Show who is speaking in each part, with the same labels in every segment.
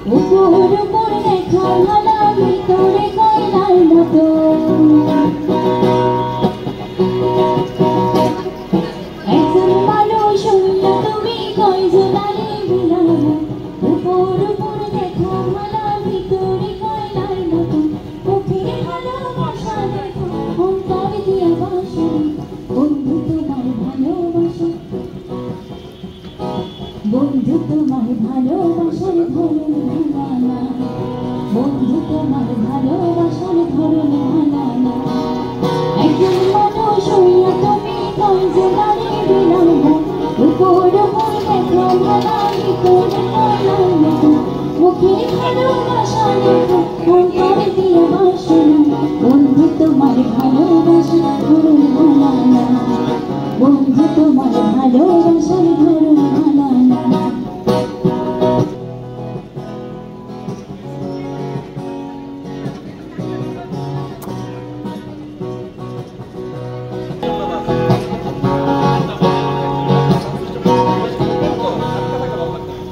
Speaker 1: উপর উপর দেখা ভালা ভিতরে কয়লার মতো একজন মানুষ হইয়া তুমি কয়জনারে বিলাও উপর উপর দেখা ভালা ভিতরে কয়লার মতো মুখের ভালোবাসা দেখো অন্তর দিয়া বাসো বন্ধু তোমার ভালোবাসা বন্ধু তোমার ভালোবাসার ধরন ভালা বন্ধু তোমার ভালোবাসার ধরন ভালা একজন মানুষ হইয়া তুমি কয়জনারে বিলাও উপর উপর দেখো ভালা ভিতরে কয়লার মতো মুখের ভালোবাসা দেখো অন্তর দিয়া বাসো বন্ধু তোমার ভালোবাসার ধরন ভালা বন্ধু তোমার ভালোবাসার ধরন ভালা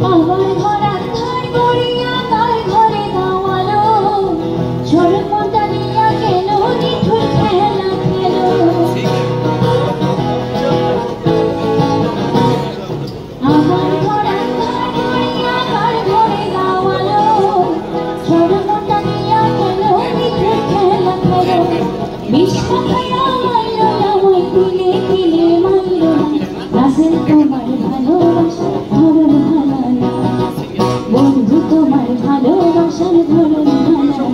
Speaker 1: আমার ঘোড়া ধার করিয়া কার ঘরে গাওয়ালো ঝড়মটা নিয়া কেন নিঠুর খেলা খেলো আমার ঘোড়া ধার করিয়া কার ঘরে গাওয়ালো ঝড়মটা নিয়া কেন নিঠুর খেলা খেলো বিষ্ণু খায়া মাইল আমায় তিলে তিলে মাইল রাসেল তোমার ভালোবাসা ধরন ভালা বন্ধু তোমার ভালোবাসার ধরন ভালা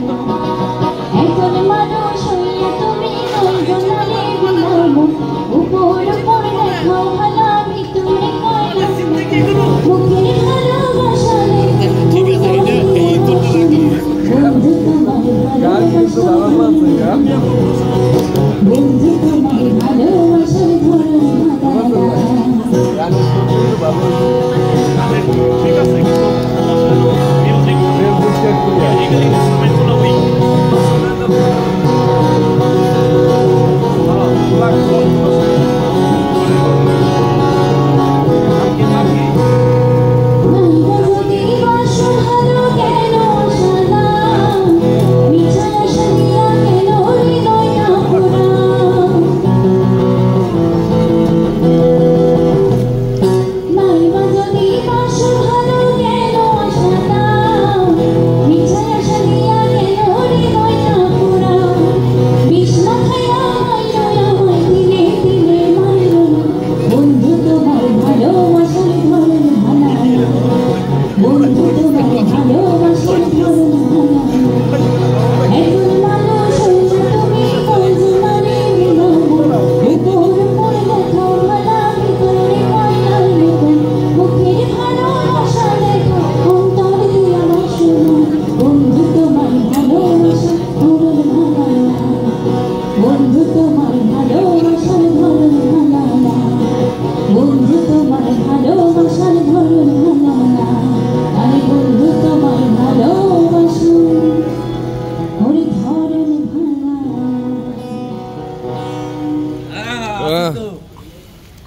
Speaker 1: একজন মানুষ হইয়া তুমি কয়জনারে বিলাও উপর উপর দেখো ভালা ভিতরে কয়লা মুখের ভালোবাসা বন্ধু তোমার ভালোবাসা বন্ধু তোমার ভালোবাসার ধরন ভালা
Speaker 2: ঠিক আছে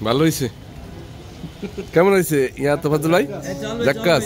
Speaker 3: ভালো হয়েছে কেমন হয়েছে ইয়া তো ফাজুল ভাই জাক্কাস